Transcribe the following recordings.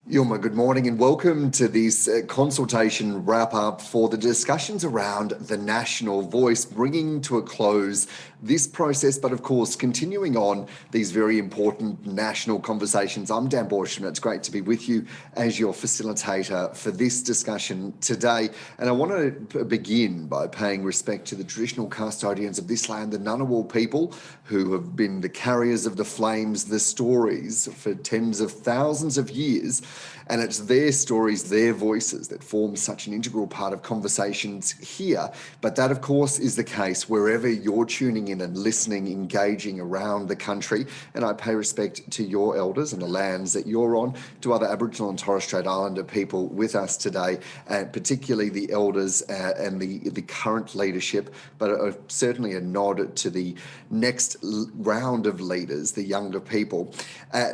Yilma, good morning and welcome to this consultation wrap-up for the discussions around the National Voice, bringing to a close this process, but of course continuing on these very important national conversations. I'm Dan Borsch and it's great to be with you as your facilitator for this discussion today. And I want to begin by paying respect to the traditional custodians of this land, the Ngunnawal people, who have been the carriers of the flames, the stories for tens of thousands of years. And it's their stories, their voices that form such an integral part of conversations here. But that, of course, is the case wherever you're tuning in and listening, engaging around the country. And I pay respect to your elders and the lands that you're on, to other Aboriginal and Torres Strait Islander people with us today, and particularly the elders and the current leadership, but certainly a nod to the next round of leaders, the younger people.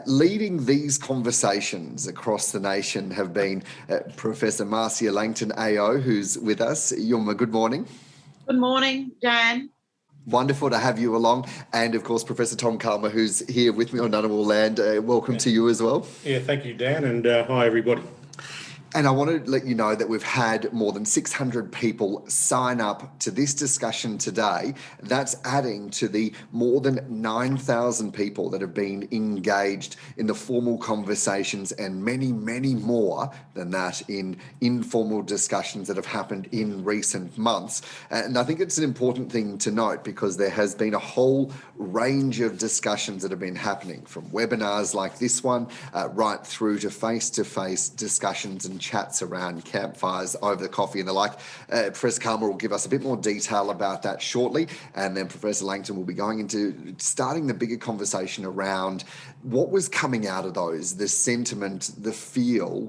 Leading these conversations across the nation have been Professor Marcia Langton AO, who's with us. Yilma, good morning. Good morning, Dan. Wonderful to have you along. And of course, Professor Tom Calma, who's here with me on Ngunnawal land. Welcome to you as well. Yeah, thank you, Dan, and hi, everybody. And I want to let you know that we've had more than 600 people sign up to this discussion today. That's adding to the more than 9,000 people that have been engaged in the formal conversations, and many, many more than that in informal discussions that have happened in recent months. And I think it's an important thing to note, because there has been a whole range of discussions that have been happening, from webinars like this one right through to face-to-face discussions and chats around campfires over the coffee and the like. Professor Calma will give us a bit more detail about that shortly, and then Professor Langton will be going into starting the bigger conversation around what was coming out of those, the sentiment, the feel,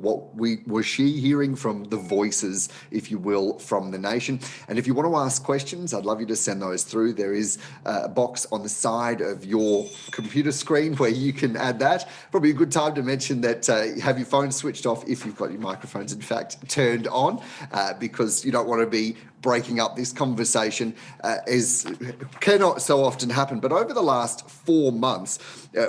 was she hearing from the voices, if you will, from the nation. And if you want to ask questions, I'd love you to send those through. There is a box on the side of your computer screen where you can add that. Probably a good time to mention that have your phone switched off if you've got your microphones, in fact, turned on, because you don't want to be breaking up this conversation, as cannot so often happen. But over the last 4 months,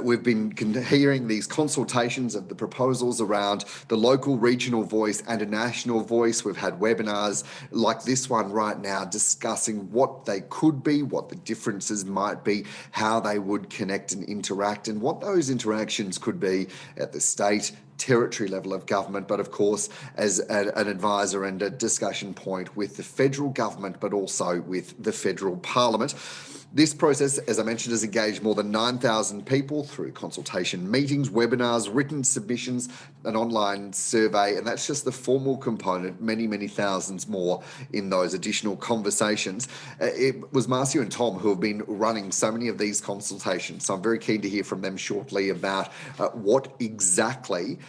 we've been hearing these consultations of the proposals around the local regional voice and a national voice. We've had webinars like this one right now discussing what they could be, what the differences might be, how they would connect and interact, and what those interactions could be at the state, territory level of government, but of course as an advisor and a discussion point with the federal government, but also with the federal parliament. This process, as I mentioned, has engaged more than 9,000 people through consultation meetings, webinars, written submissions, an online survey, and that's just the formal component, many, many thousands more in those additional conversations. It was Marcia and Tom who have been running so many of these consultations, so I'm very keen to hear from them shortly about what exactly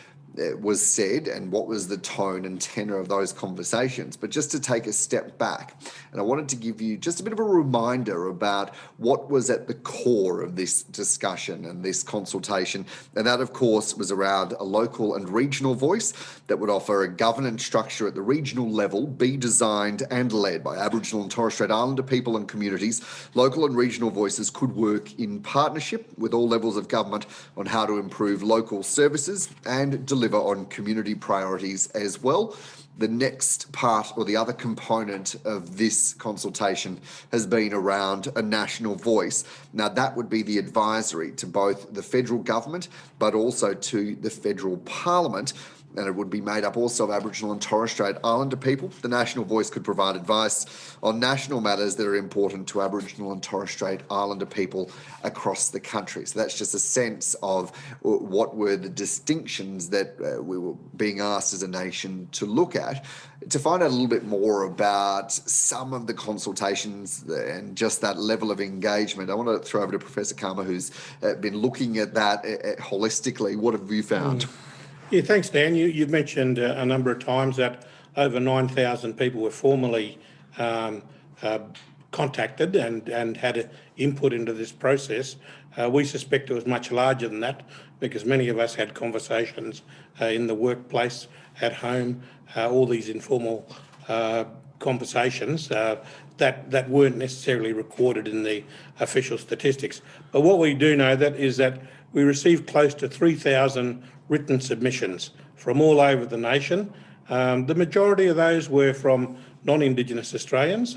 was said and what was the tone and tenor of those conversations. But just to take a step back, and I wanted to give you just a bit of a reminder about what was at the core of this discussion and this consultation. And that, of course, was around a local and regional voice that would offer a governance structure at the regional level, be designed and led by Aboriginal and Torres Strait Islander people and communities. Local and regional voices could work in partnership with all levels of government on how to improve local services and deliver on community priorities as well. The next part, or the other component of this consultation, has been around a national voice. Now, that would be the advisory to both the federal government, but also to the federal parliament. And it would be made up also of Aboriginal and Torres Strait Islander people. The National Voice could provide advice on national matters that are important to Aboriginal and Torres Strait Islander people across the country. So that's just a sense of what were the distinctions that we were being asked as a nation to look at. To find out a little bit more about some of the consultations and just that level of engagement, I want to throw over to Professor Calma, who's been looking at that holistically. What have you found? Yeah, thanks, Dan. You've mentioned a number of times that over 9,000 people were formally contacted and had input into this process. We suspect it was much larger than that, because many of us had conversations in the workplace, at home, all these informal conversations that weren't necessarily recorded in the official statistics. But what we do know is that we received close to 3,000 written submissions from all over the nation. The majority of those were from non-Indigenous Australians,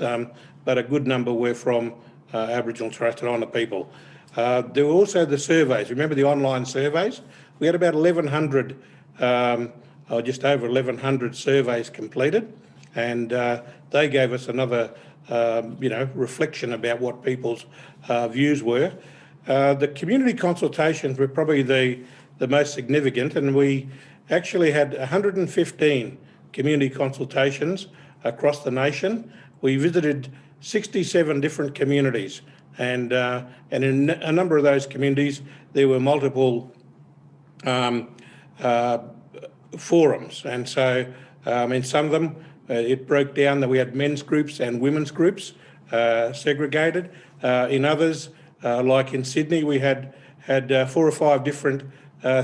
but a good number were from Aboriginal and Torres Strait Islander people. There were also the surveys. Remember the online surveys? We had about 1,100, or just over 1,100 surveys completed, and they gave us another, reflection about what people's views were. The community consultations were probably the most significant, and we actually had 115 community consultations across the nation. We visited 67 different communities, and in a number of those communities there were multiple forums, and so in some of them it broke down that we had men's groups and women's groups segregated. In others, like in Sydney, we had 4 or 5 different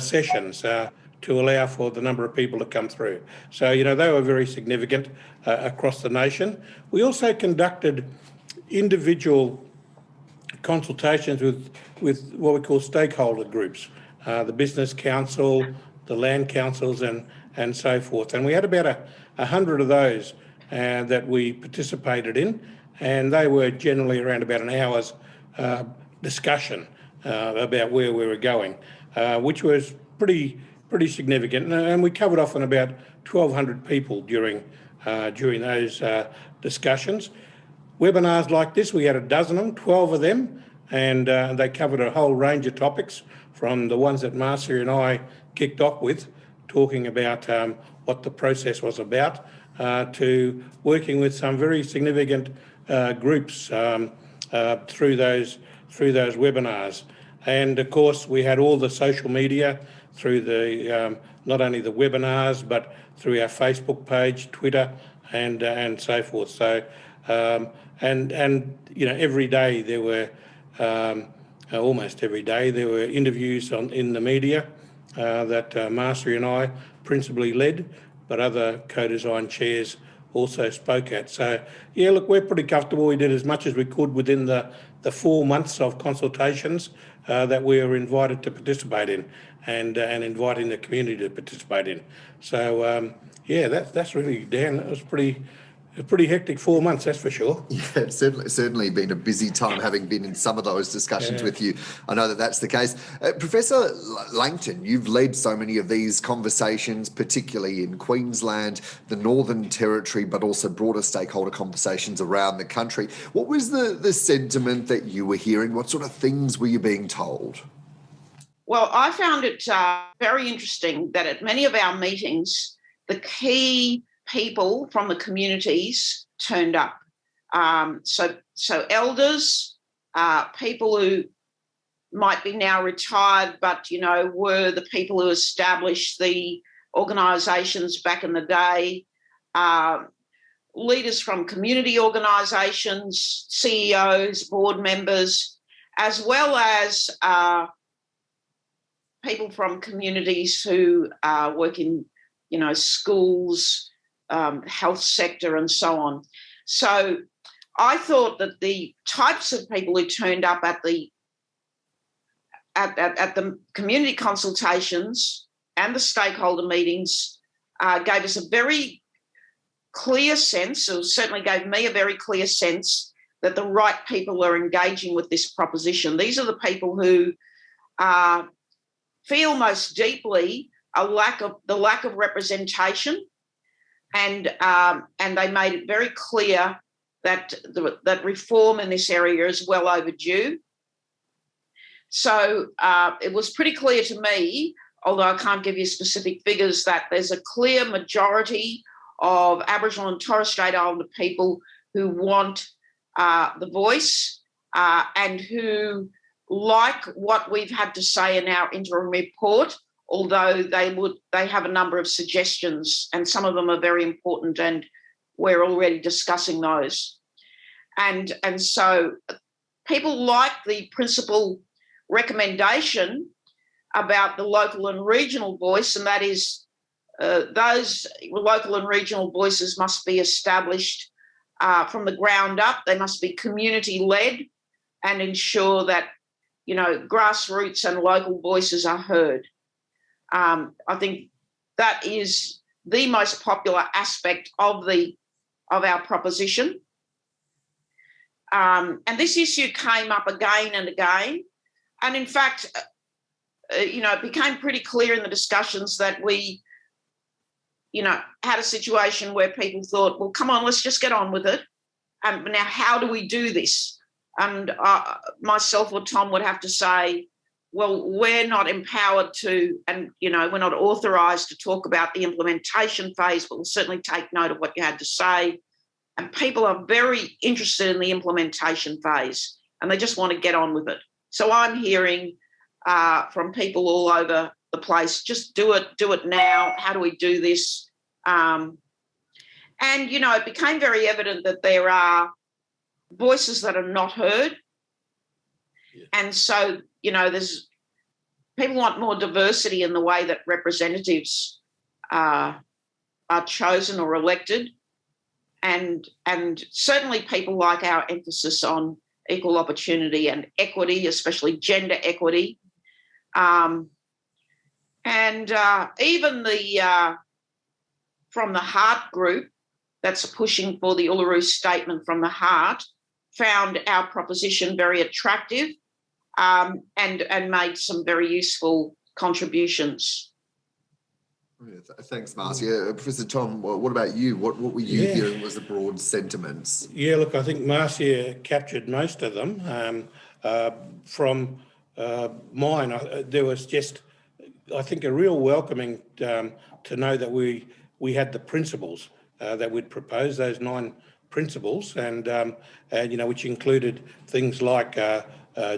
sessions to allow for the number of people to come through. So, they were very significant across the nation. We also conducted individual consultations with what we call stakeholder groups, the Business Council, the Land Councils and so forth. And we had about 100 of those that we participated in, and they were generally around about an hour's discussion about where we were going, which was pretty significant. And we covered off on about 1,200 people during those discussions. Webinars like this, we had a dozen of them, 12 of them, and they covered a whole range of topics, from the ones that Marcia and I kicked off with, talking about what the process was about, to working with some very significant groups through those webinars. And of course, we had all the social media through the not only the webinars, but through our Facebook page, Twitter, and so forth. So every day there were almost every day there were interviews in the media that Marcia and I principally led, but other Codesign chairs also spoke at. So yeah, look, we're pretty comfortable. We did as much as we could within the 4 months of consultations that we were invited to participate in, and inviting the community to participate in. So that's really, Dan, it was a pretty hectic 4 months, that's for sure. Yeah, it's certainly been a busy time, having been in some of those discussions with you. I know that that's the case. Professor Langton, you've led so many of these conversations, particularly in Queensland, the Northern Territory, but also broader stakeholder conversations around the country. What was the sentiment that you were hearing? What sort of things were you being told? Well, I found it very interesting that at many of our meetings, the key people from the communities turned up. So elders, people who might be now retired, but, were the people who established the organisations back in the day, leaders from community organisations, CEOs, board members, as well as people from communities who work in, schools, health sector and so on. So I thought that the types of people who turned up at the community consultations and the stakeholder meetings gave us a very clear sense, or certainly gave me a very clear sense, that the right people are engaging with this proposition. These are the people who feel most deeply the lack of representation, and they made it very clear that that reform in this area is well overdue. So it was pretty clear to me, although I can't give you specific figures, that there's a clear majority of Aboriginal and Torres Strait Islander people who want the voice and who like what we've had to say in our interim report, although they have a number of suggestions, and some of them are very important, and we're already discussing those. And so people like the principal recommendation about the local and regional voice, and that is those local and regional voices must be established from the ground up. They must be community-led and ensure that, grassroots and local voices are heard. I think that is the most popular aspect of our proposition. And this issue came up again and again. And in fact, it became pretty clear in the discussions that we, had a situation where people thought, well, come on, let's just get on with it. Now, how do we do this? And myself or Tom would have to say, well, we're not empowered to, and, we're not authorised to talk about the implementation phase, but we'll certainly take note of what you had to say. And people are very interested in the implementation phase, and they just want to get on with it. So I'm hearing from people all over the place, just do it now. How do we do this? And, it became very evident that there are voices that are not heard. Yeah. And so, there's people want more diversity in the way that representatives are chosen or elected. And certainly people like our emphasis on equal opportunity and equity, especially gender equity. Even from the Heart group that's pushing for the Uluru Statement from the Heart found our proposition very attractive and made some very useful contributions. Thanks, Marcia. Professor Tom, what about you? What were you hearing was the broad sentiments? Yeah, look, I think Marcia captured most of them. From mine, there was just, I think, a real welcoming to know that we had the principles that we'd proposed, those 9 principles, and which included things like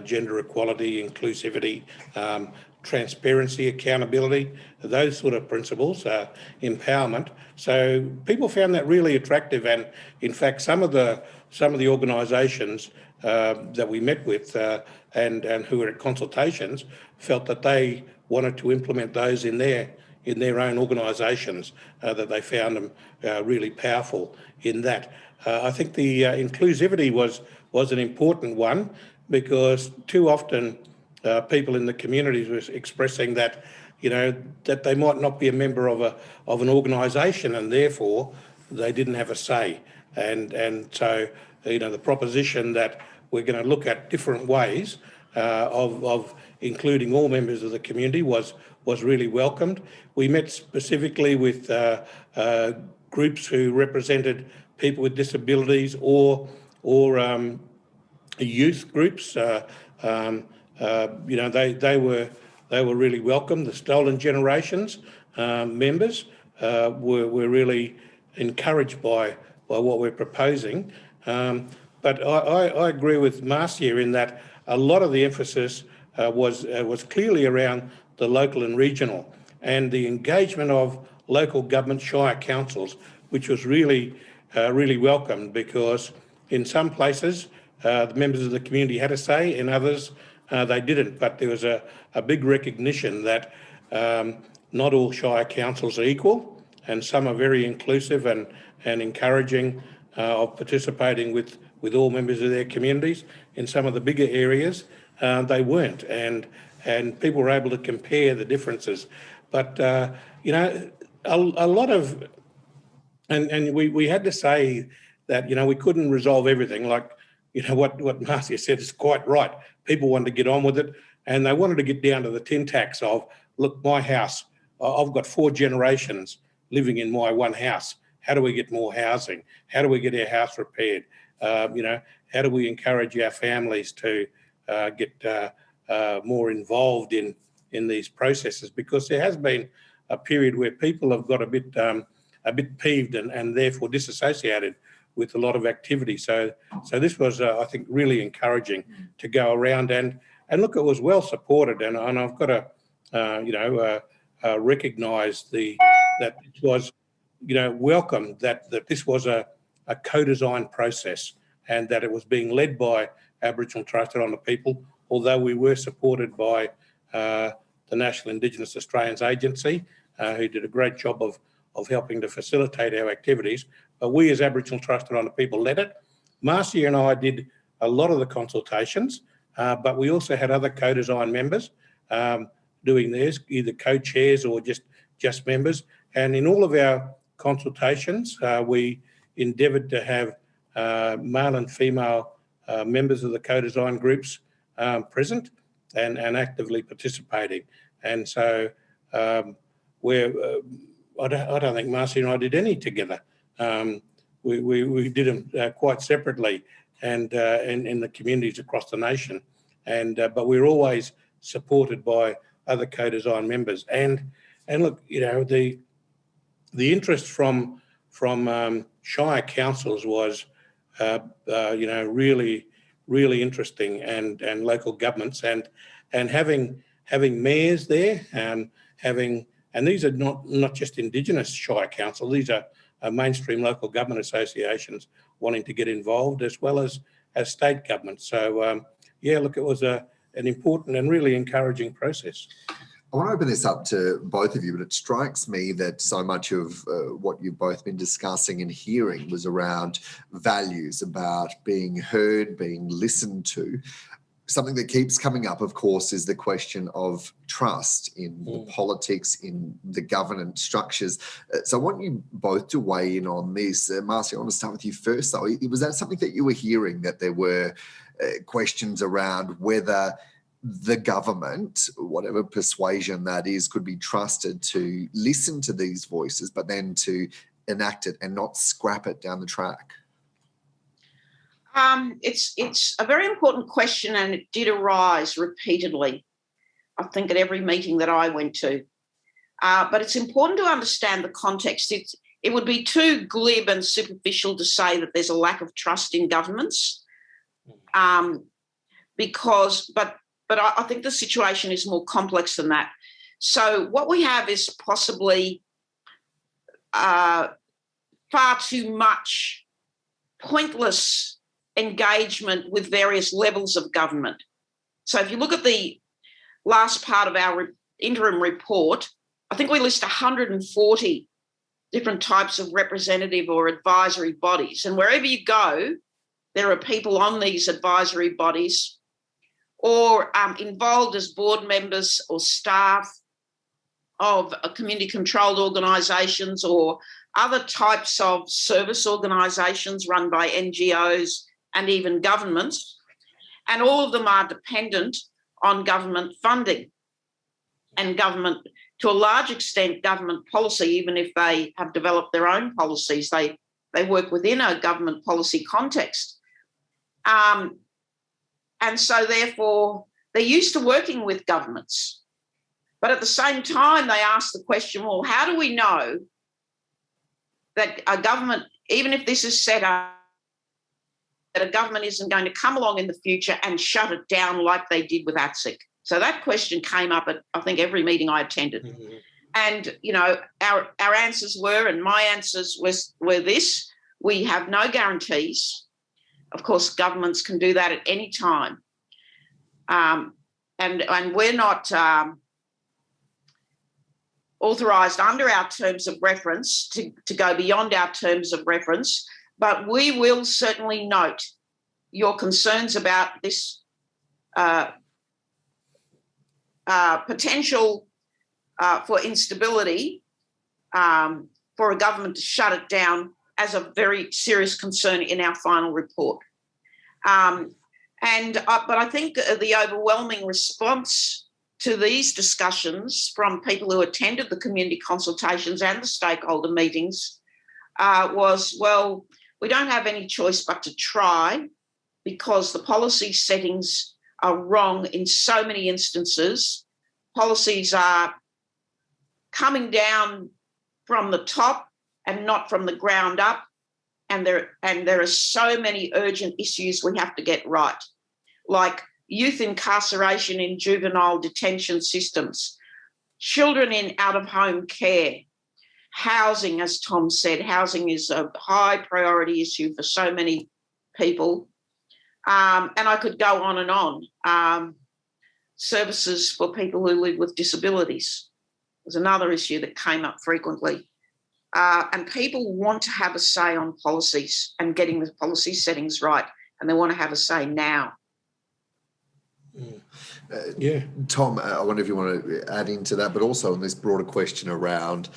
gender equality, inclusivity, transparency, accountability, those sort of principles, empowerment. So people found that really attractive, and in fact, some of the organisations that we met with and who were at consultations felt that they wanted to implement those in their own organisations, that they found them really powerful in that. I think the inclusivity was an important one, because too often people in the communities were expressing that, that they might not be a member of an organisation, and therefore they didn't have a say. And so, the proposition that we're going to look at different ways of including all members of the community was really welcomed. We met specifically with groups who represented people with disabilities or youth groups. They were really welcome. The Stolen Generations members were really encouraged by what we're proposing. But I agree with Marcia in that a lot of the emphasis was clearly around the local and regional, and the engagement of local government shire councils, which was really welcomed, because in some places the members of the community had a say, in others they didn't. But there was a big recognition that not all shire councils are equal, and some are very inclusive and encouraging of participating with all members of their communities. In some of the bigger areas they weren't, and people were able to compare the differences. But a lot of, and we had to say that we couldn't resolve everything. Like what Marcia said is quite right. People wanted to get on with it, and they wanted to get down to the tin tacks of, look, my house, I've got 4 generations living in my one house. How do we get more housing? How do we get our house repaired? How do we encourage our families to get more involved in these processes? Because there has been a period where people have got a bit peeved and therefore disassociated with a lot of activity. So this was, I think, really encouraging to go around and look. It was well supported, and I've got to recognise that it was welcome that this was a co-design process, and that it was being led by Aboriginal and Torres Strait Islander people, although we were supported by the National Indigenous Australians Agency, who did a great job of helping to facilitate our activities. But we as Aboriginal and Torres Strait Islander people led it. Marcia and I did a lot of the consultations, but we also had other co-design members doing theirs, either co-chairs or just members. And in all of our consultations, we endeavoured to have male and female members of the co-design groups present and actively participating. And so I don't think Marcia and I did any together. We did them quite separately and in the communities across the nation. And but we're always supported by other co-design members. And look, you know, the interest from shire councils was you know, really interesting, and local governments, and having mayors there, and these are not just Indigenous shire council, these are mainstream local government associations wanting to get involved, as well as state governments. So yeah, look, it was an important and really encouraging process. I want to open this up to both of you, but it strikes me that so much of what you've both been discussing and hearing was around values, about being heard, being listened to. Something that keeps coming up, of course, is the question of trust in the politics, in the governance structures. So I want you both to weigh in on this. Marcia, I want to start with you first, though. Was that something that you were hearing, that there were questions around whether the government, whatever persuasion that is, could be trusted to listen to these voices, but then to enact it and not scrap it down the track? It's a very important question, and it did arise repeatedly, I think, at every meeting that I went to. But it's important to understand the context. It would be too glib and superficial to say that there's a lack of trust in governments, but I think the situation is more complex than that. So what we have is possibly far too much pointless engagement with various levels of government. So if you look at the last part of our interim report, I think we list 140 different types of representative or advisory bodies. And wherever you go, there are people on these advisory bodies or involved as board members or staff of community-controlled organisations or other types of service organisations run by NGOs and even governments. And all of them are dependent on government funding and government, to a large extent, government policy. Even if they have developed their own policies, they work within a government policy context. And so, therefore, they're used to working with governments. But at the same time, they ask the question, well, how do we know that a government, even if this is set up, that a government isn't going to come along in the future and shut it down like they did with ATSIC? So that question came up at, I think, every meeting I attended. Mm-hmm. And, you know, our answers were, and my answers were this: we have no guarantees. Of course, governments can do that at any time. And we're not authorised under our terms of reference to go beyond our terms of reference, but we will certainly note your concerns about this potential for instability, for a government to shut it down, as a very serious concern in our final report. But I think the overwhelming response to these discussions from people who attended the community consultations and the stakeholder meetings was, well, we don't have any choice but to try, because the policy settings are wrong in so many instances. Policies are coming down from the top and not from the ground up, and there are so many urgent issues we have to get right, like youth incarceration in juvenile detention systems, children in out-of-home care, housing, as Tom said. Housing is a high priority issue for so many people, and I could go on and on. Services for people who live with disabilities was another issue that came up frequently. And people want to have a say on policies and getting the policy settings right, and they want to have a say now. Tom, I wonder if you want to add into that, but also on this broader question around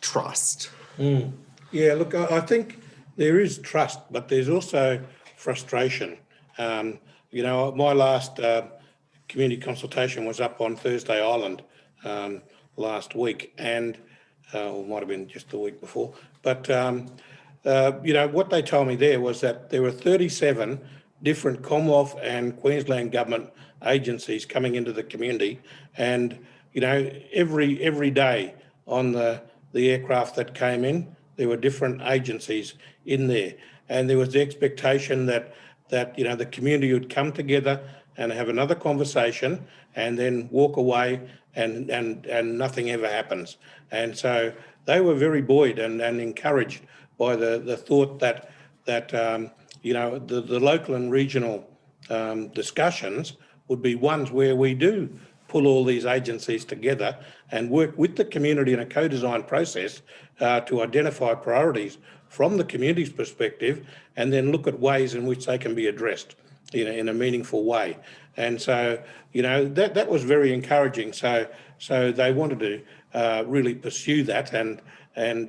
trust. Yeah, look, I think there is trust, but there's also frustration. My last community consultation was up on Thursday Island last week, and or might have been just the week before. But what they told me there was that there were 37 different Commonwealth and Queensland government agencies coming into the community, and every day on the aircraft that came in, there were different agencies in there, and there was the expectation that the community would come together and have another conversation and then walk away, and nothing ever happens. And so they were very buoyed and encouraged by the thought that the local and regional discussions would be ones where we do pull all these agencies together and work with the community in a co-design process to identify priorities from the community's perspective, and then look at ways in which they can be addressed in a meaningful way. And so, that was very encouraging. So they wanted to really pursue that, and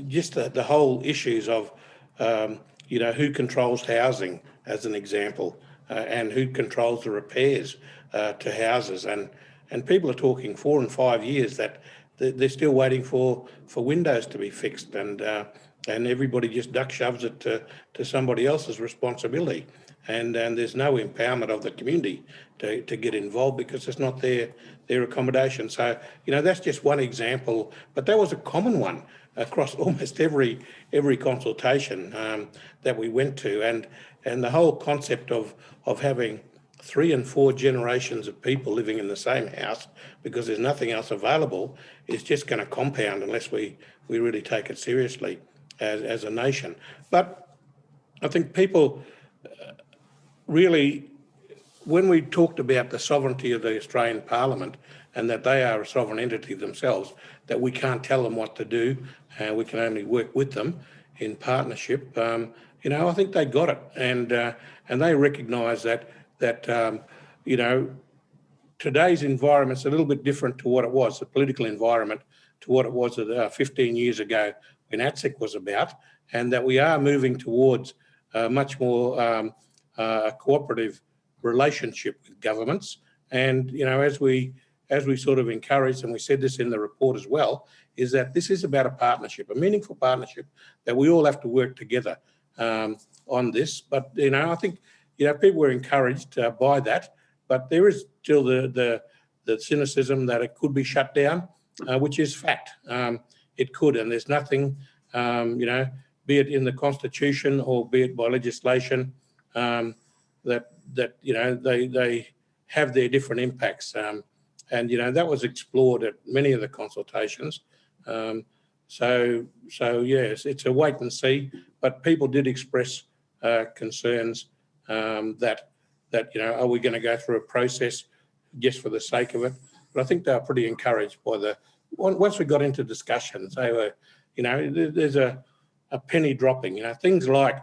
just the whole issues of, who controls housing, as an example, and who controls the repairs to houses. And people are talking 4 and 5 years that they're still waiting for windows to be fixed, and everybody just duck shoves it to somebody else's responsibility. And there's no empowerment of the community to get involved because it's not their accommodation. So, that's just one example, but that was a common one across almost every consultation that we went to. And the whole concept of having 3 and 4 generations of people living in the same house because there's nothing else available is just going to compound unless we really take it seriously as a nation. But I think people really, when we talked about the sovereignty of the Australian Parliament and that they are a sovereign entity themselves, that we can't tell them what to do, we can only work with them in partnership, I think they got it, and they recognise that today's environment's a little bit different to what it was, the political environment, to what it was 15 years ago when ATSEC was about, and that we are moving towards much more cooperative relationship with governments. And as we sort of encouraged, and we said this in the report as well, is that this is about a partnership, a meaningful partnership, that we all have to work together on this. But I think people were encouraged by that, but there is still the cynicism that it could be shut down, which is fact. It could, and there's nothing, be it in the Constitution or be it by legislation, that they have their different impacts, and that was explored at many of the consultations. So yes, it's a wait and see, but people did express concerns that are we going to go through a process just for the sake of it? But I think they were pretty encouraged by once we got into discussions, they were, there's a penny dropping, things like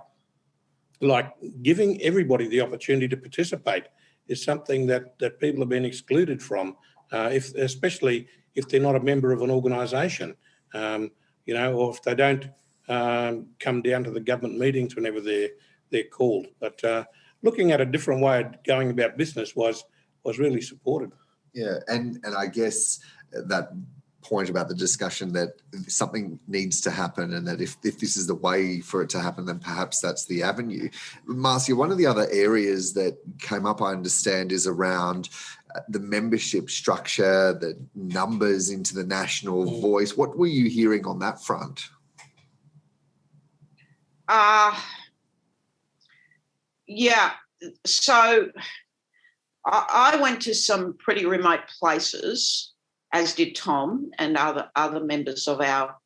giving everybody the opportunity to participate is something that people have been excluded from, especially if they're not a member of an organisation, or if they don't come down to the government meetings whenever they're called. But looking at a different way of going about business was really supported. Yeah, and I guess that point about the discussion that something needs to happen, and that if this is the way for it to happen, then perhaps that's the avenue. Marcia, one of the other areas that came up, I understand, is around the membership structure, the numbers into the National Voice. What were you hearing on that front? Yeah, so I went to some pretty remote places, as did Tom and other members of our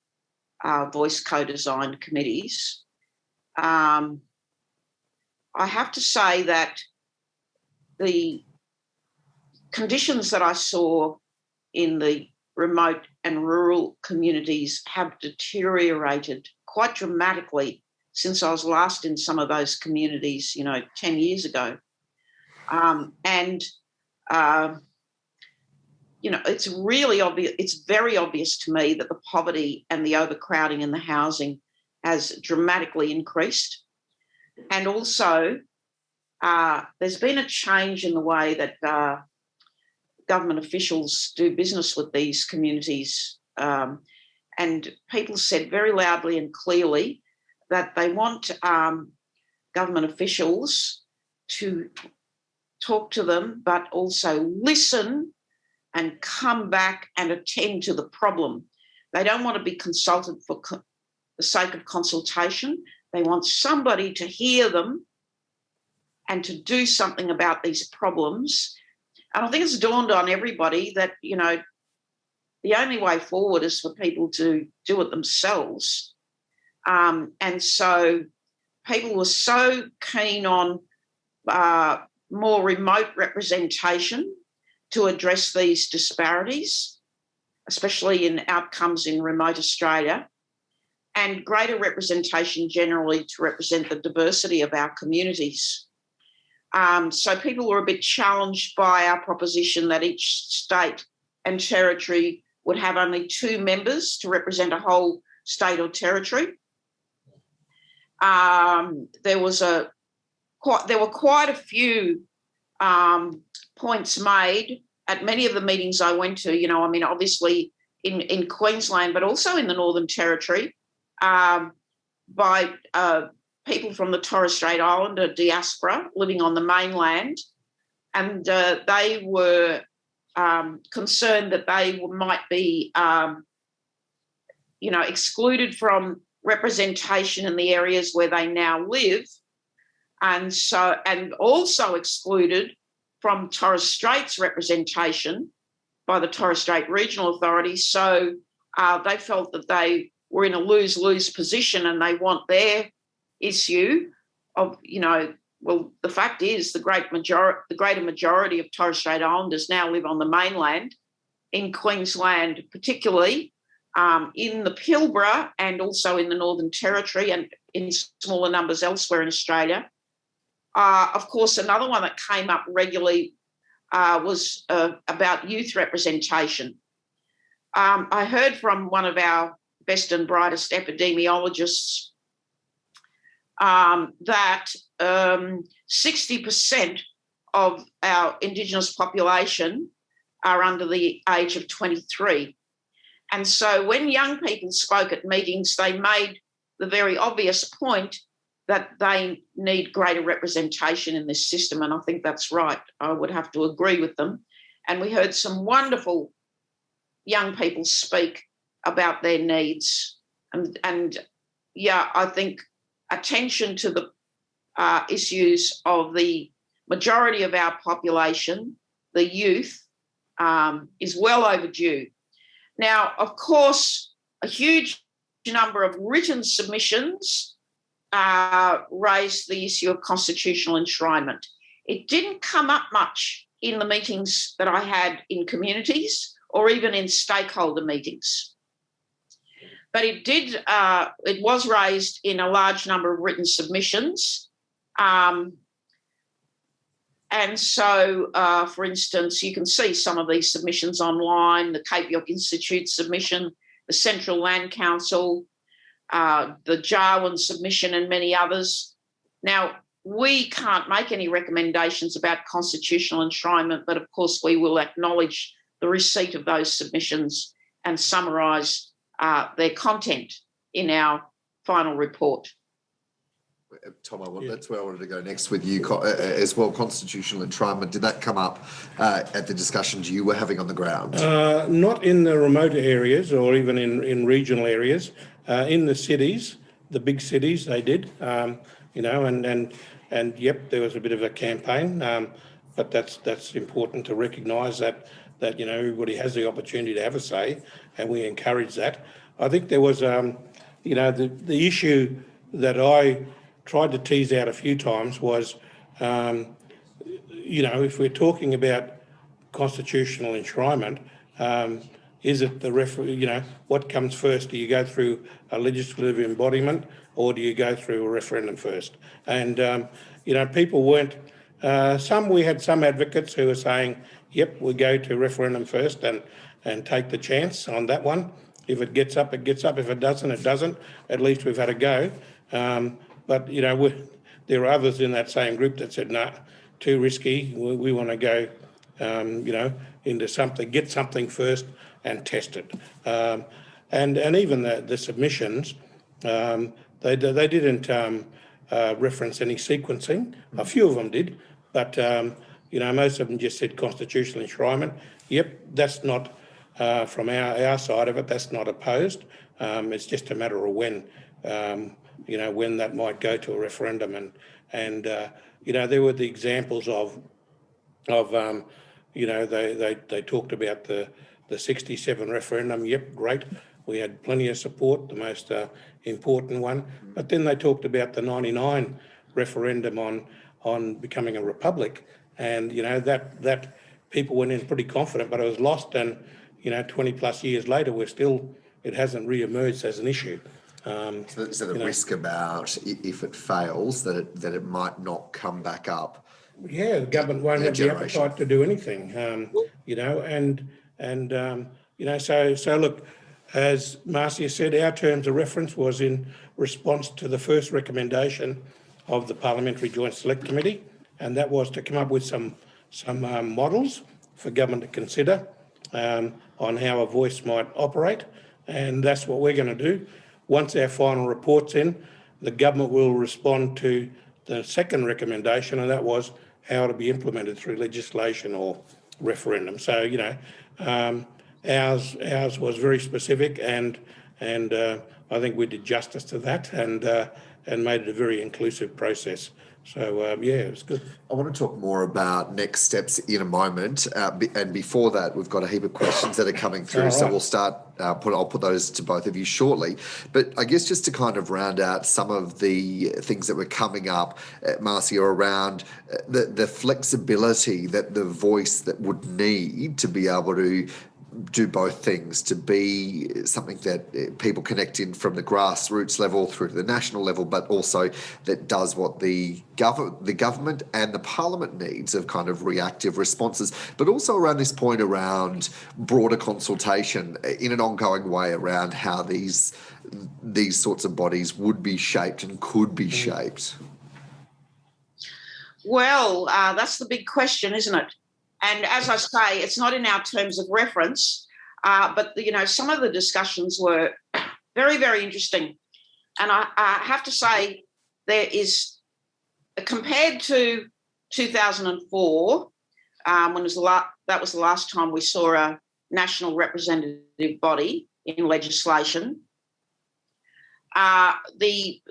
Voice co-design committees. I have to say that the conditions that I saw in the remote and rural communities have deteriorated quite dramatically since I was last in some of those communities, 10 years ago. And it's really obvious. It's very obvious to me that the poverty and the overcrowding in the housing has dramatically increased. And also, there's been a change in the way that government officials do business with these communities. And people said very loudly and clearly that they want government officials to talk to them, but also listen and come back and attend to the problem. They don't want to be consulted for the sake of consultation. They want somebody to hear them and to do something about these problems. And I think it's dawned on everybody that, the only way forward is for people to do it themselves. And so people were so keen on more remote representation to address these disparities, especially in outcomes in remote Australia, and greater representation generally to represent the diversity of our communities. So people were a bit challenged by our proposition that each state and territory would have only 2 members to represent a whole state or territory. There were quite a few points made at many of the meetings I went to, obviously in Queensland, but also in the Northern Territory, by people from the Torres Strait Islander diaspora living on the mainland. And they were concerned that they might be, excluded from representation in the areas where they now live, and also excluded from Torres Strait's representation by the Torres Strait Regional Authority. So they felt that they were in a lose-lose position, and they want their issue of, the fact is the greater majority of Torres Strait Islanders now live on the mainland, in Queensland particularly, in the Pilbara and also in the Northern Territory, and in smaller numbers elsewhere in Australia. Of course, another one that came up regularly was about youth representation. I heard from one of our best and brightest epidemiologists that 60% of our Indigenous population are under the age of 23. And so when young people spoke at meetings, they made the very obvious point that they need greater representation in this system. And I think that's right. I would have to agree with them. And we heard some wonderful young people speak about their needs. And I think attention to the issues of the majority of our population, the youth, is well overdue. Now, of course, a huge number of written submissions raised the issue of constitutional enshrinement. It didn't come up much in the meetings that I had in communities or even in stakeholder meetings. But it was raised in a large number of written submissions. And so, for instance, you can see some of these submissions online, the Cape York Institute submission, the Central Land Council, the Jarwin submission, and many others. Now, we can't make any recommendations about constitutional enshrinement, but of course we will acknowledge the receipt of those submissions and summarise their content in our final report. Tom, that's where I wanted to go next with you as well. Constitutional enshrinement, did that come up at the discussions you were having on the ground? Not in the remote areas or even in regional areas. In the cities, the big cities, they did, and yep, there was a bit of a campaign, but that's important to recognise that everybody has the opportunity to have a say, and we encourage that. I think there was, the issue that I tried to tease out a few times was, if we're talking about constitutional enshrinement, is it what comes first? Do you go through a legislative embodiment or do you go through a referendum first? And, people weren't We had some advocates who were saying, yep, we go to referendum first and take the chance on that one. If it gets up, it gets up. If it doesn't, it doesn't. At least we've had a go. But, you know, there are others in that same group that said, no, too risky. We want to go, you know, into something, get something first and test it. And even the submissions, they didn't reference any sequencing. A few of them did, but you know, most of them just said constitutional enshrinement. Yep, that's not from our side of it. That's not opposed. It's just a matter of when, you know, when that might go to a referendum. And you know, there were the examples of you know, they talked about the 67 referendum. Yep, great. We had plenty of support, the most important one. But then they talked about the 99 referendum on becoming a republic. And, you know, that people went in pretty confident, but it was lost. And, you know, 20 plus years later, it hasn't re-emerged as an issue. So the risk about if it fails, that it might not come back up. Yeah, the government won't have the appetite to do anything, you know, and you know, so look, as Marcia said, our terms of reference was in response to the first recommendation of the Parliamentary Joint Select Committee, and that was to come up with some models for government to consider on how a voice might operate, and that's what we're going to do. Once our final report's in, the government will respond to the second recommendation, and that was how to be implemented through legislation or referendum. So, you know, ours was very specific, and I think we did justice to that, and made it a very inclusive process. So, yeah, it was good. I want to talk more about next steps in a moment. And before that, we've got a heap of questions that are coming through. Right. So we'll start, I'll put those to both of you shortly. But I guess just to kind of round out some of the things that were coming up, Marcia, around the flexibility that the voice that would need to be able to do both things, to be something that people connect in from the grassroots level through to the national level, but also that does what the government and the parliament needs of kind of reactive responses, but also around this point around broader consultation in an ongoing way around how these sorts of bodies would be shaped and could be shaped. Well, that's the big question, isn't it? And as I say, it's not in our terms of reference, but, you know, some of the discussions were very, very interesting. And I have to say there is, compared to 2004, when that was the last time we saw a national representative body in legislation, the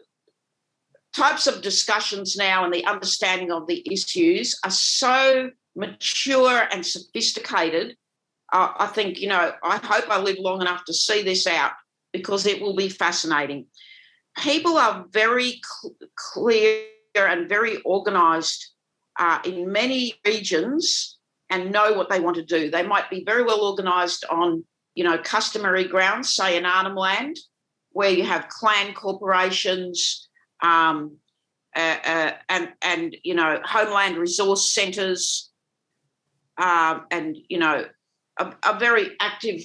types of discussions now and the understanding of the issues are so mature and sophisticated. I think, you know, I hope I live long enough to see this out, because it will be fascinating. People are very clear and very organised in many regions and know what they want to do. They might be very well organised on, you know, customary grounds, say in Arnhem Land, where you have clan corporations and you know, homeland resource centres, and, you know, a very active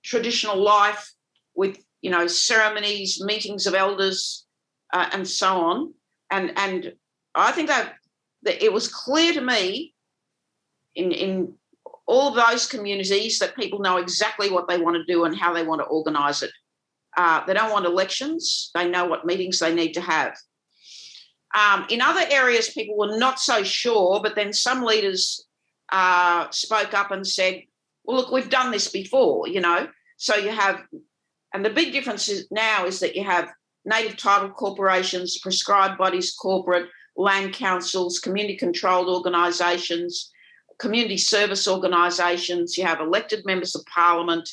traditional life with, you know, ceremonies, meetings of elders, and so on. And I think that it was clear to me in all of those communities that people know exactly what they want to do and how they want to organise it. They don't want elections. They know what meetings they need to have. In other areas, people were not so sure, but then some leaders spoke up and said, well, look, we've done this before, you know. So you have, and the big difference now is that you have native title corporations, prescribed bodies corporate, land councils, community-controlled organisations, community service organisations. You have elected members of parliament,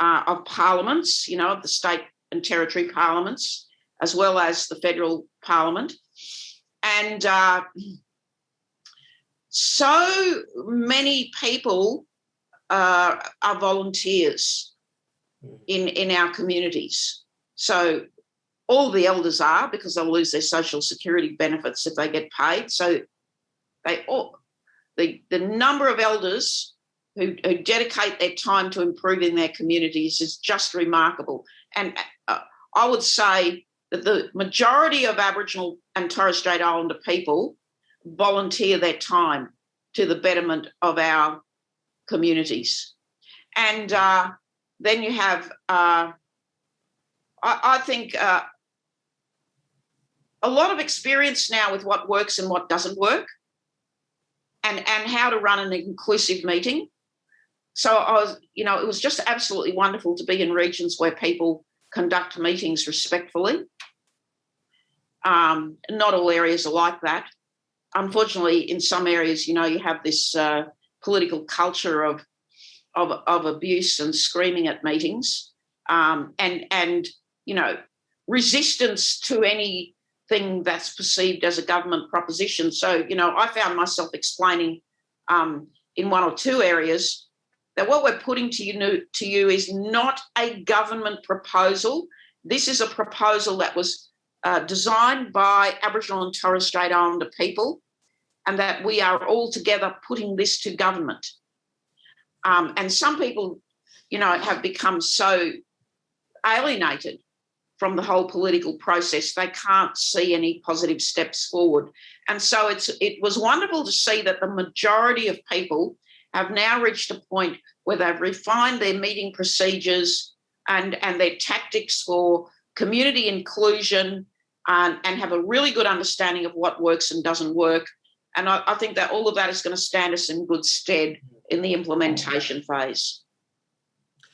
of parliaments, you know, of the state and territory parliaments, as well as the federal parliament. And so many people are volunteers in our communities. So all the elders are, because they'll lose their social security benefits if they get paid. So the number of elders who dedicate their time to improving their communities is just remarkable. And I would say that the majority of Aboriginal and Torres Strait Islander people volunteer their time to the betterment of our communities. And then you have, I think, a lot of experience now with what works and what doesn't work, and how to run an inclusive meeting. So it was just absolutely wonderful to be in regions where people conduct meetings respectfully. Not all areas are like that. Unfortunately, in some areas, you have this political culture of abuse and screaming at meetings, and resistance to anything that's perceived as a government proposition. So, I found myself explaining in one or two areas that what we're putting to you is not a government proposal. This is a proposal that was designed by Aboriginal and Torres Strait Islander people, and that we are all together putting this to government. And some people, have become so alienated from the whole political process, they can't see any positive steps forward. And so it was wonderful to see that the majority of people have now reached a point where they've refined their meeting procedures and their tactics for community inclusion, and have a really good understanding of what works and doesn't work. And I think that all of that is going to stand us in good stead in the implementation phase.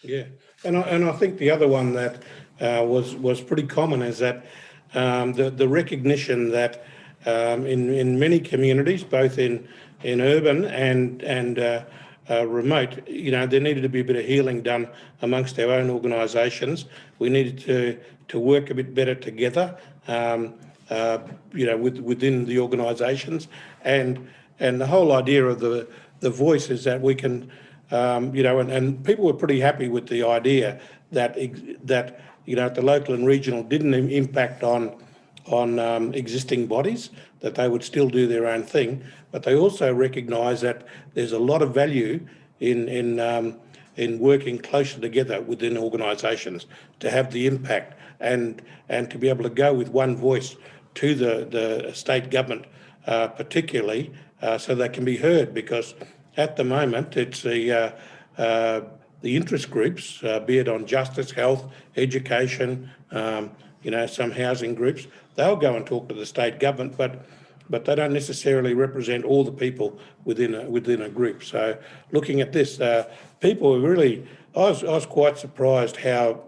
Yeah, and I think the other one that was pretty common is that the recognition that in many communities, both in urban and remote, there needed to be a bit of healing done amongst our own organisations. We needed to work a bit better together, within the organisations, and the whole idea of the voice is that we can, and people were pretty happy with the idea that at the local and regional didn't impact on existing bodies, that they would still do their own thing, but they also recognise that there's a lot of value in working closer together within organisations to have the impact and to be able to go with one voice to the state government, particularly, so they can be heard. Because at the moment it's the interest groups, be it on justice, health, education, some housing groups, they'll go and talk to the state government, but they don't necessarily represent all the people within a group. So looking at this, people were really, I was quite surprised how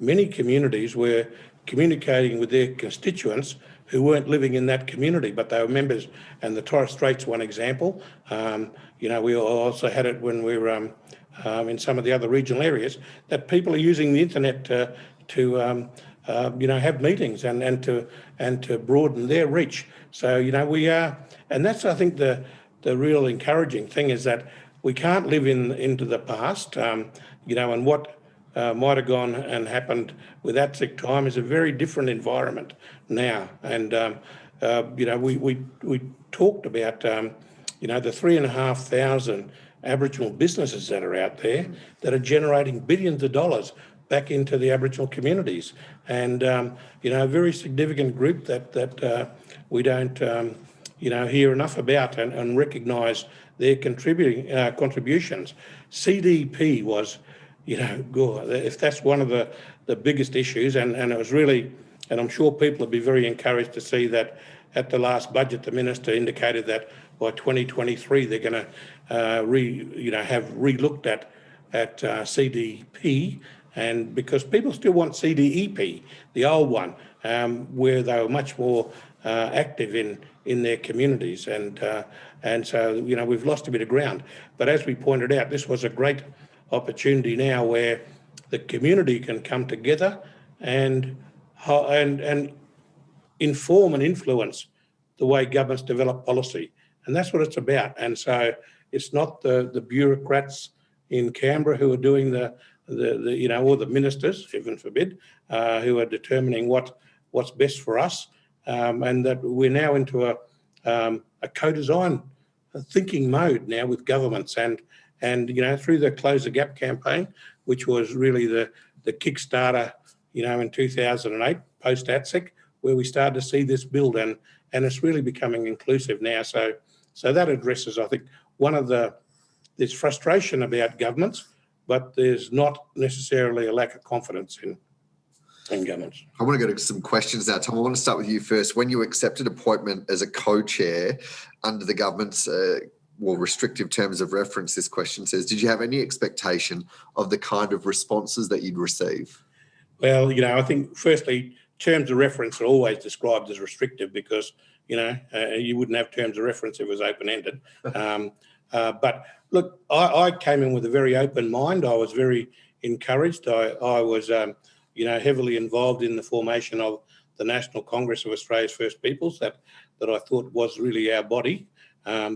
many communities were communicating with their constituents who weren't living in that community, but they were members. And the Torres Strait's one example. We also had it when we were in some of the other regional areas, that people are using the internet to have meetings and to broaden their reach. So we are, and that's, I think, the real encouraging thing is that we can't live into the past. And what might have gone and happened with ATSIC time is a very different environment now. And we talked about the 3,500 Aboriginal businesses that are out there that are generating billions of dollars back into the Aboriginal communities, and a very significant group that we don't hear enough about and recognise their contributions. CDP was, if that's one of the biggest issues, and it was really, and I'm sure people would be very encouraged to see that at the last budget, the Minister indicated that by 2023 they're going to have re-looked at CDP, and because people still want CDEP, the old one, where they were much more active in their communities, and so we've lost a bit of ground. But as we pointed out, this was a great opportunity now where the community can come together and inform and influence the way governments develop policy, and that's what it's about. And so it's not the bureaucrats in Canberra who are doing or the ministers, heaven forbid, who are determining what's best for us, and that we're now into a co-design thinking mode now with governments, and through the Close the Gap campaign, which was really the Kickstarter, in 2008 post ATSEC, where we started to see this build, and it's really becoming inclusive now. So that addresses, I think, there's frustration about governments, but there's not necessarily a lack of confidence in governments. I want to go to some questions now, Tom. I want to start with you first. When you accepted appointment as a co-chair under the government's restrictive terms of reference, this question says, did you have any expectation of the kind of responses that you'd receive? Well, I think firstly, terms of reference are always described as restrictive because, you wouldn't have terms of reference if it was open-ended. But look, I came in with a very open mind. I was very encouraged. I was, heavily involved in the formation of the National Congress of Australia's First Peoples that I thought was really our body. I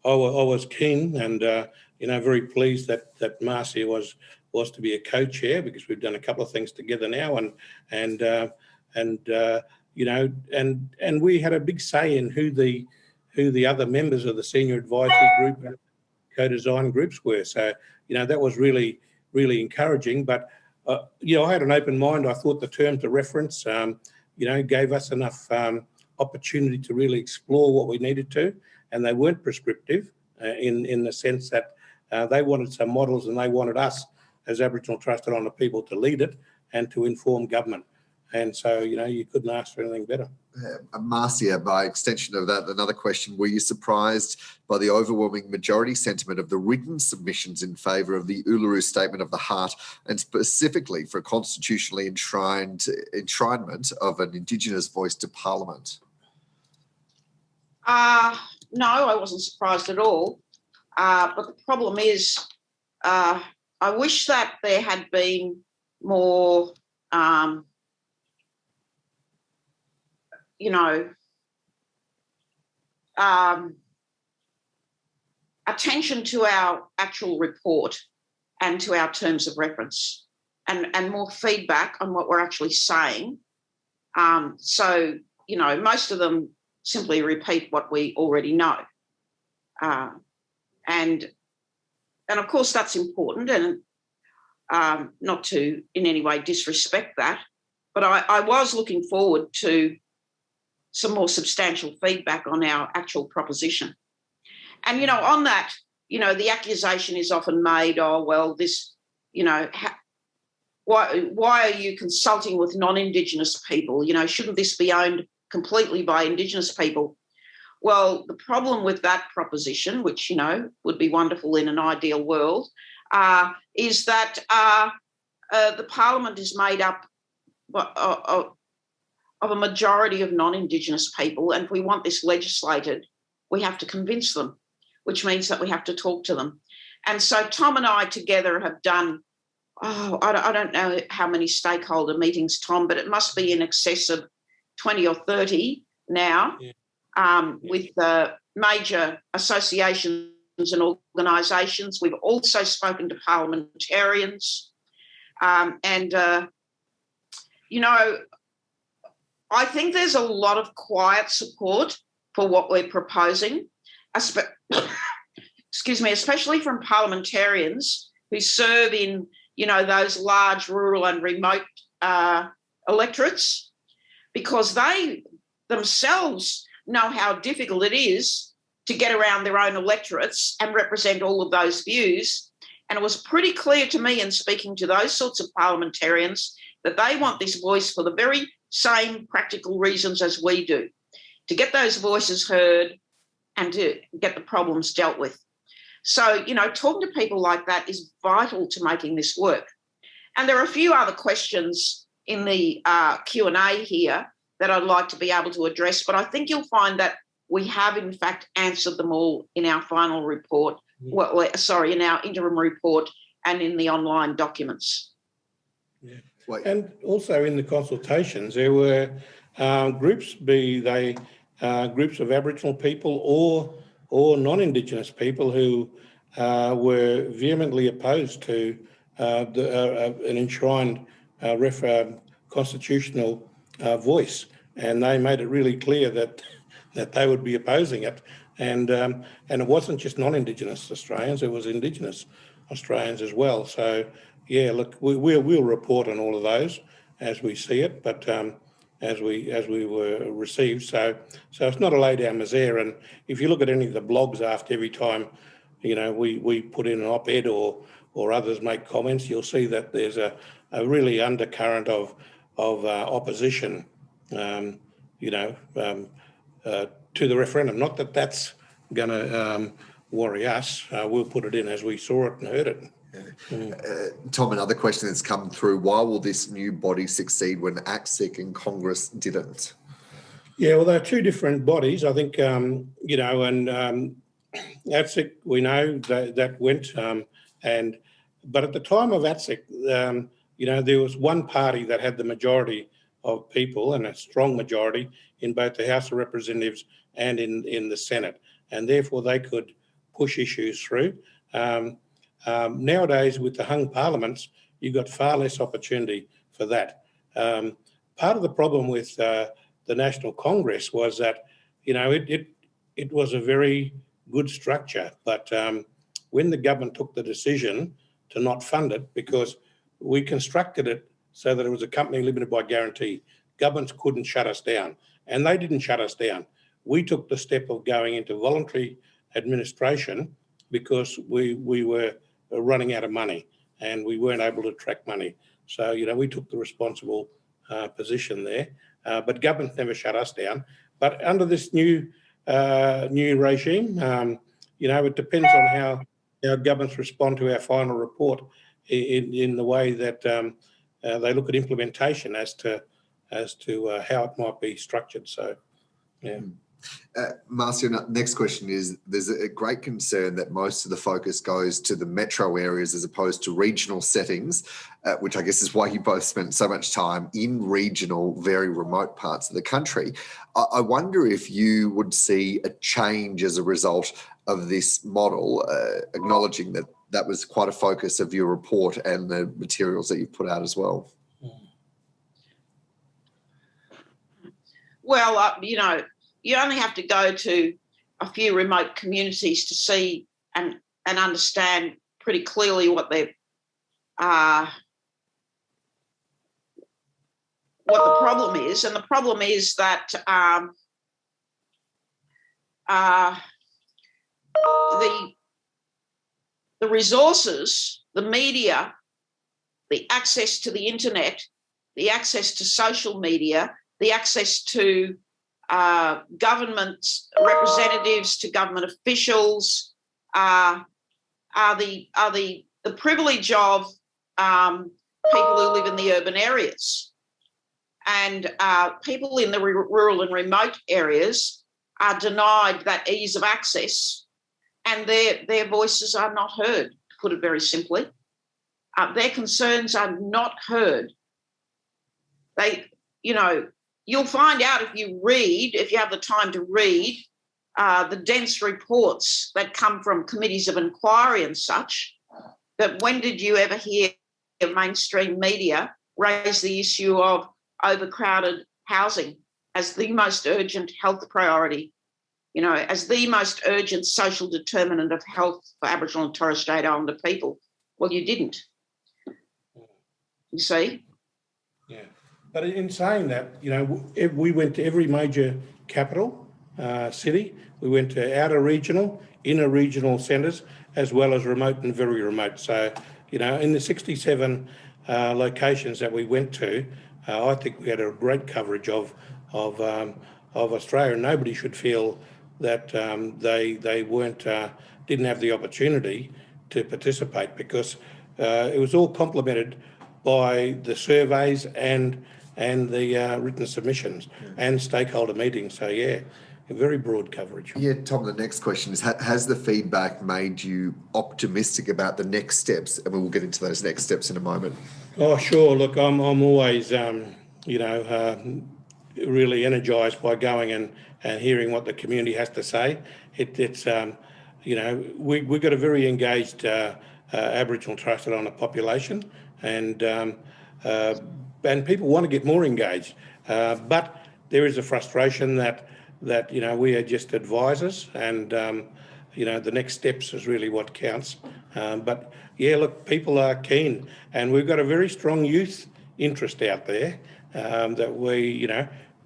was keen and, very pleased that Marcia was to be a co-chair, because we've done a couple of things together now, and we had a big say in who the other members of the senior advisory group and co-design groups were. So, that was really, really encouraging. But, I had an open mind. I thought the terms of reference, gave us enough opportunity to really explore what we needed to, and they weren't prescriptive in the sense that they wanted some models, and they wanted us as Aboriginal Trusted Honour people to lead it and to inform government. And so, you couldn't ask for anything better. Marcia, by extension of that, another question, were you surprised by the overwhelming majority sentiment of the written submissions in favour of the Uluru Statement of the Heart, and specifically for constitutionally enshrinement of an Indigenous voice to Parliament? No, I wasn't surprised at all. But the problem is, I wish that there had been more, attention to our actual report and to our terms of reference, and more feedback on what we're actually saying. So, most of them simply repeat what we already know. And of course that's important, and not to in any way disrespect that, but I was looking forward to some more substantial feedback on our actual proposition. And, on that, the accusation is often made, oh, well, this, why are you consulting with non-Indigenous people? Shouldn't this be owned completely by Indigenous people? Well, the problem with that proposition, which, would be wonderful in an ideal world, is that the Parliament is made up of a majority of non-Indigenous people, and if we want this legislated, we have to convince them, which means that we have to talk to them. And so Tom and I together have done, I don't know how many stakeholder meetings, Tom, but it must be in excess of 20 or 30 now, with major associations and organisations. We've also spoken to parliamentarians. I think there's a lot of quiet support for what we're proposing, especially from parliamentarians who serve in, those large rural and remote electorates, because they themselves know how difficult it is to get around their own electorates and represent all of those views. And it was pretty clear to me in speaking to those sorts of parliamentarians that they want this voice for the very same practical reasons as we do, to get those voices heard and to get the problems dealt with. So, talking to people like that is vital to making this work. And there are a few other questions in the Q&A here that I'd like to be able to address, but I think you'll find that we have, in fact, answered them all in our final report, in our interim report and in the online documents. Yeah. And also in the consultations, there were groups, be they groups of Aboriginal people or non-Indigenous people, who were vehemently opposed to an enshrined constitutional voice. and they made it really clear that they would be opposing it. And it wasn't just non-Indigenous Australians; it was Indigenous Australians as well. So yeah, look, we'll report on all of those as we see it, but as we were received. So it's not a lay down misere. And if you look at any of the blogs after every time, we put in an op-ed or others make comments, you'll see that there's a really undercurrent of opposition, to the referendum. Not that that's going to worry us. We'll put it in as we saw it and heard it. Tom, another question that's come through: why will this new body succeed when ACSIC and Congress didn't? Yeah, well, they're two different bodies, I think, and ACSIC, we know that went, but at the time of ACSIC, there was one party that had the majority of people, and a strong majority in both the House of Representatives and in the Senate, and therefore they could push issues through. Nowadays, with the hung parliaments, you've got far less opportunity for that. Part of the problem with the National Congress was that, it was a very good structure, but when the government took the decision to not fund it, because we constructed it so that it was a company limited by guarantee, governments couldn't shut us down, and they didn't shut us down. We took the step of going into voluntary administration because we were running out of money and we weren't able to attract money. So, we took the responsible position there, but government never shut us down. But under this new regime, it depends on how our governments respond to our final report in the way that they look at implementation as to how it might be structured. So, yeah. Marcia, next question is: there's a great concern that most of the focus goes to the metro areas as opposed to regional settings, which I guess is why you both spent so much time in regional, very remote parts of the country. I wonder if you would see a change as a result of this model, acknowledging that that was quite a focus of your report and the materials that you've put out as well. Well, you only have to go to a few remote communities to see and understand pretty clearly what the problem is. And the problem is that the resources, the media, the access to the internet, the access to social media, the access to government representatives, to government officials, are the privilege of people who live in the urban areas, and people in the rural and remote areas are denied that ease of access, and their voices are not heard. To put it very simply, their concerns are not heard. You'll find out if you have the time to read the dense reports that come from committees of inquiry and such, that when did you ever hear mainstream media raise the issue of overcrowded housing as the most urgent health priority, as the most urgent social determinant of health for Aboriginal and Torres Strait Islander people? Well, you didn't. You see? Yeah. But in saying that, we went to every major capital city. We went to outer regional, inner regional centres, as well as remote and very remote. So, in the 67 locations that we went to, I think we had a great coverage of Australia. And nobody should feel that they weren't didn't have the opportunity to participate, because it was all complemented by the surveys and the written submissions and stakeholder meetings. So, yeah, a very broad coverage. Yeah, Tom, the next question is, has the feedback made you optimistic about the next steps? And we'll get into those next steps in a moment. Oh, sure. Look, I'm always, really energised by going and hearing what the community has to say. We've got a very engaged Aboriginal and Torres Strait Islander population, and people want to get more engaged, but there is a frustration that we are just advisors, and the next steps is really what counts. But yeah, look, people are keen, and we've got a very strong youth interest out there that we,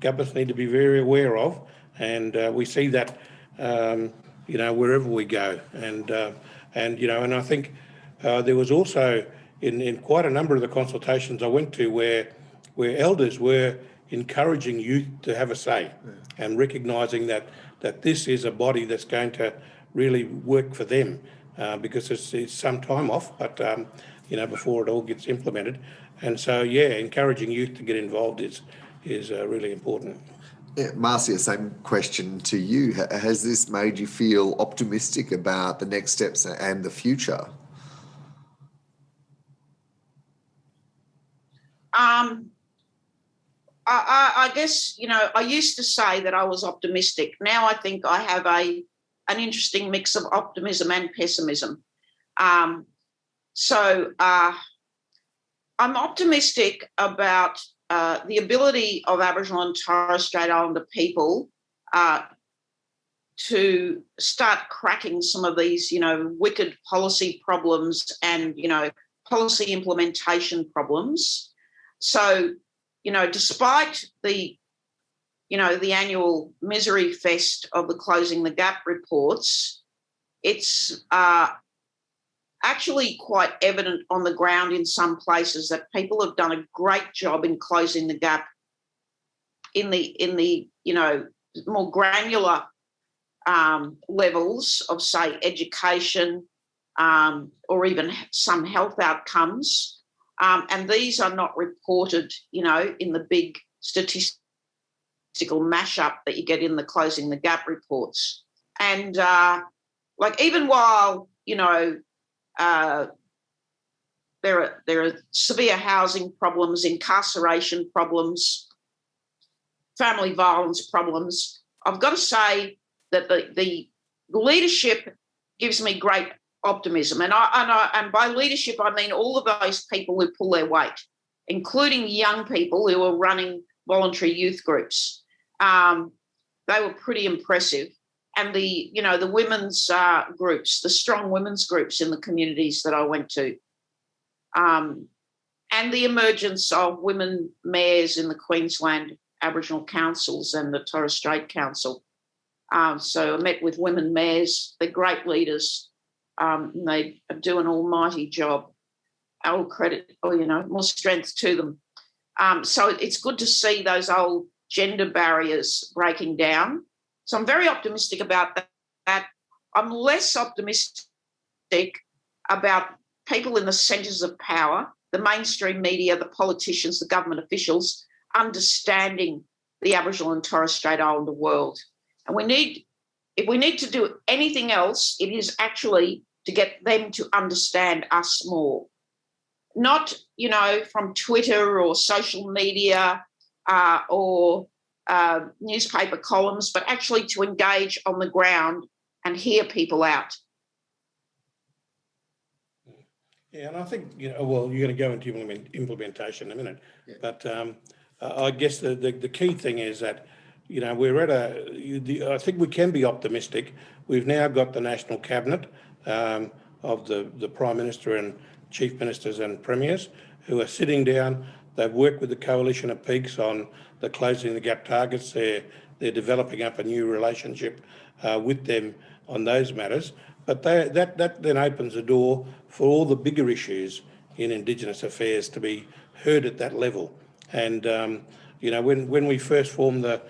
governments need to be very aware of, and we see that, wherever we go, and I think there was also in quite a number of the consultations I went to where elders were encouraging youth to have a say, and recognising that this is a body that's going to really work for them, because it's some time off, but before it all gets implemented. And so, encouraging youth to get involved is really important. Yeah, Marcia, same question to you. Has this made you feel optimistic about the next steps and the future? I guess, I used to say that I was optimistic. Now I think I have an interesting mix of optimism and pessimism. So I'm optimistic about the ability of Aboriginal and Torres Strait Islander people to start cracking some of these, wicked policy problems and, policy implementation problems. So, despite the annual misery fest of the Closing the Gap reports, it's actually quite evident on the ground in some places that people have done a great job in closing the gap in the more granular levels of, say, education or even some health outcomes. And these are not reported, in the big statistical mashup that you get in the Closing the Gap reports. And even while, there are severe housing problems, incarceration problems, family violence problems, I've got to say that the leadership gives me great optimism. And by leadership, I mean all of those people who pull their weight, including young people who are running voluntary youth groups. They were pretty impressive. And the women's groups, the strong women's groups in the communities that I went to, and the emergence of women mayors in the Queensland Aboriginal councils and the Torres Strait Council. So I met with women mayors. They're great leaders. They do an almighty job. All credit, more strength to them. So it's good to see those old gender barriers breaking down. So I'm very optimistic about that. I'm less optimistic about people in the centres of power, the mainstream media, the politicians, the government officials, understanding the Aboriginal and Torres Strait Islander world. And if we need to do anything else, it is actually to get them to understand us more. Not, from Twitter or social media or newspaper columns, but actually to engage on the ground and hear people out. Yeah, and I think, you're going to go into implementation in a minute, but I guess the key thing is that, we're at I think we can be optimistic. We've now got the National Cabinet of the Prime Minister and Chief Ministers and Premiers who are sitting down. They've worked with the coalition of peaks on the Closing the Gap targets. They're developing up a new relationship with them on those matters. But that then opens the door for all the bigger issues in Indigenous affairs to be heard at that level. And when we first formed the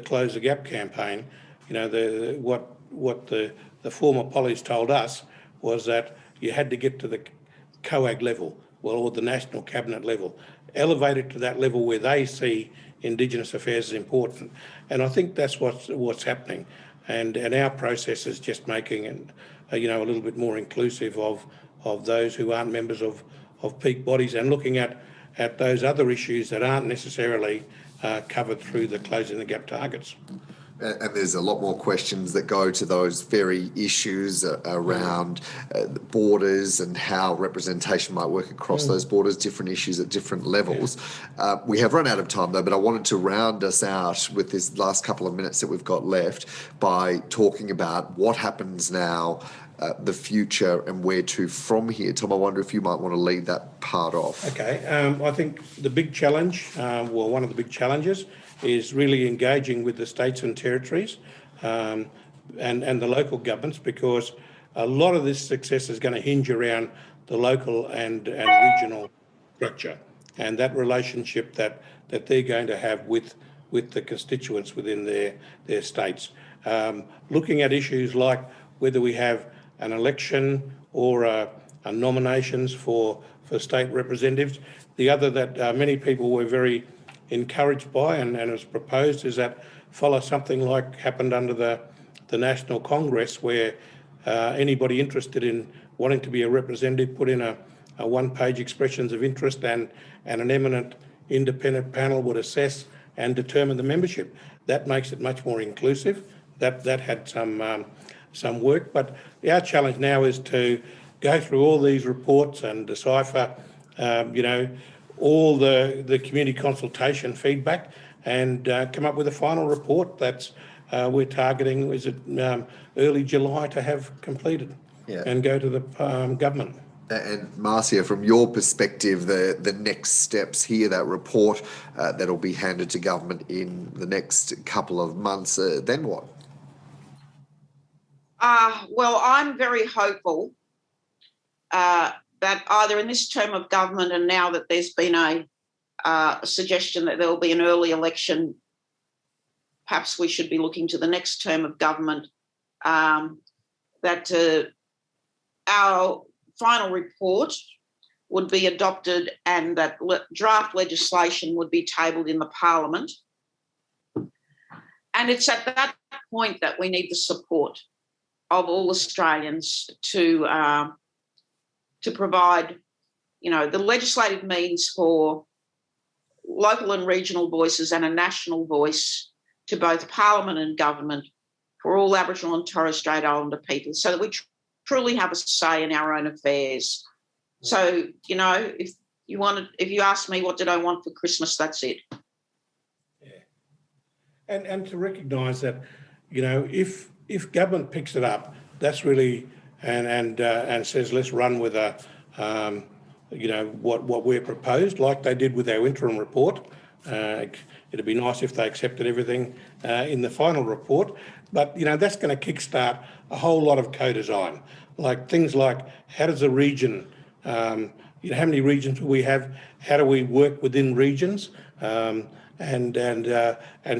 Close the Gap campaign, what the former pollies told us was that you had to get to the COAG level, or the National Cabinet level, elevate it to that level where they see Indigenous affairs as important. And I think that's what's happening. And our process is just making it, a little bit more inclusive of those who aren't members of peak bodies, and looking at those other issues that aren't necessarily covered through the Closing the Gap targets. And there's a lot more questions that go to those very issues around borders and how representation might work across those borders, different issues at different levels. We have run out of time though, but I wanted to round us out with this last couple of minutes that we've got left by talking about what happens now, the future and where to from here. Tom, I wonder if you might want to lead that part off. Okay, I think the big challenge, one of the big challenges is really engaging with the states and territories and the local governments, because a lot of this success is going to hinge around the local and regional structure and that relationship that they're going to have with the constituents within their states. Looking at issues like whether we have an election or nominations for state representatives. The other that many people were very encouraged by and was proposed is that follow something like happened under the National Congress, where anybody interested in wanting to be a representative put in a one-page expressions of interest, and an eminent independent panel would assess and determine the membership. That makes it much more inclusive. That had some work, but our challenge now is to go through all these reports and decipher, all the community consultation feedback and come up with a final report that's we're targeting, is it early July to have completed and go to the government. And Marcia, from your perspective, the next steps here, that report that'll be handed to government in the next couple of months, then what? Well, I'm very hopeful that either in this term of government, and now that there's been a suggestion that there will be an early election, perhaps we should be looking to the next term of government, that our final report would be adopted and that draft legislation would be tabled in the Parliament. And it's at that point that we need the support of all Australians to provide, the legislative means for local and regional voices and a national voice to both Parliament and government for all Aboriginal and Torres Strait Islander people, so that we truly have a say in our own affairs. So, if you ask me what did I want for Christmas, that's it. Yeah. And to recognise that, if government picks it up, that's really and says let's run with what we're proposed, like they did with our interim report. It'd be nice if they accepted everything in the final report, but that's going to kickstart a whole lot of co-design, like things like how does a region, how many regions do we have? How do we work within regions? And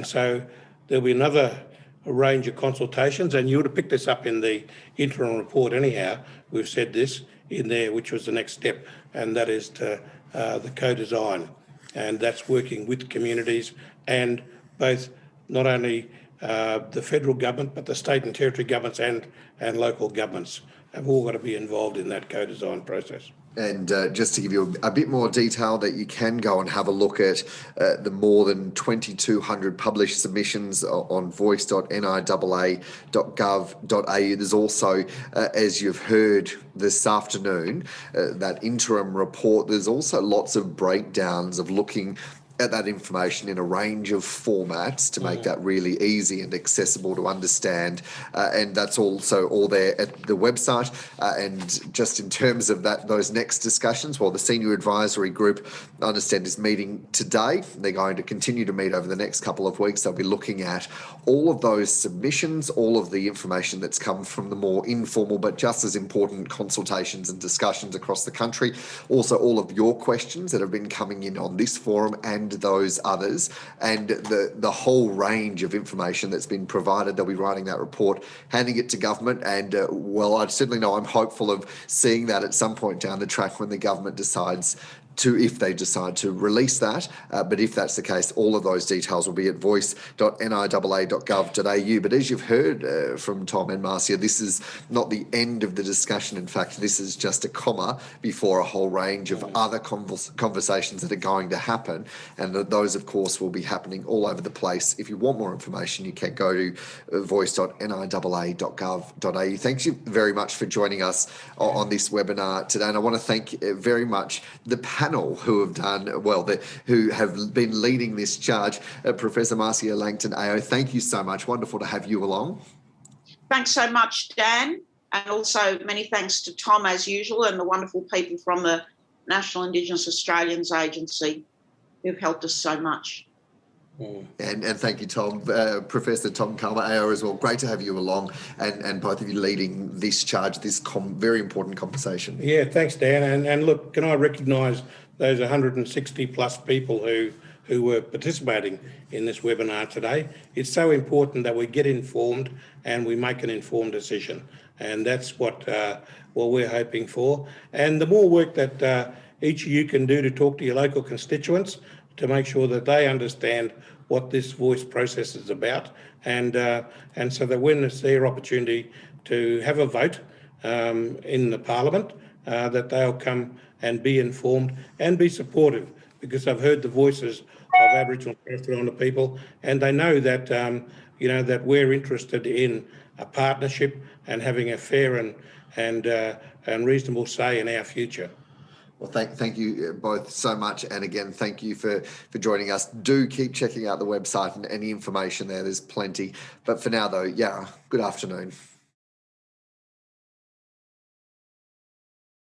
so there'll be another range of consultations, and you would have picked this up in the interim report anyhow. We've said this in there, which was the next step, and that is to the co-design, and that's working with communities and both not only the federal government but the state and territory governments and local governments have all got to be involved in that co-design process. And just to give you a bit more detail, that you can go and have a look at the more than 2,200 published submissions on voice.niaa.gov.au. There's also, as you've heard this afternoon, that interim report. There's also lots of breakdowns of looking at that information in a range of formats to make that really easy and accessible to understand, and that's also all there at the website. And just in terms of those next discussions, the senior advisory group, I understand, is meeting today. They're going to continue to meet over the next couple of weeks. They'll be looking at all of those submissions, all of the information that's come from the more informal but just as important consultations and discussions across the country. Also, all of your questions that have been coming in on this forum and those others, and the whole range of information that's been provided. They'll be writing that report, handing it to government, and I certainly know I'm hopeful of seeing that at some point down the track when the government decides if they decide to release that. But if that's the case, all of those details will be at voice.niaa.gov.au. But as you've heard from Tom and Marcia, this is not the end of the discussion. In fact, this is just a comma before a whole range of other conversations that are going to happen. And those, of course, will be happening all over the place. If you want more information, you can go to voice.niaa.gov.au. Thank you very much for joining us on this webinar today. And I want to thank very much the panel who have who have been leading this charge. Professor Marcia Langton AO, thank you so much. Wonderful to have you along. Thanks so much, Dan. And also many thanks to Tom, as usual, and the wonderful people from the National Indigenous Australians Agency who've helped us so much. And thank you, Tom, Professor Tom Calma AO as well. Great to have you along, and both of you leading this charge, this very important conversation. Yeah, thanks, Dan. And look, can I recognise those 160 plus people who were participating in this webinar today? It's so important that we get informed and we make an informed decision, and that's what we're hoping for. And the more work that each of you can do to talk to your local constituents to make sure that they understand what this voice process is about, and so that when it's their opportunity to have a vote in the Parliament, that they'll come and be informed and be supportive, because I've heard the voices of Aboriginal and Torres Strait Islander people, and they know that that we're interested in a partnership and having a fair and reasonable say in our future. Well, thank you both so much. And again, thank you for joining us. Do keep checking out the website and any information there. There's plenty. But for now, though, good afternoon.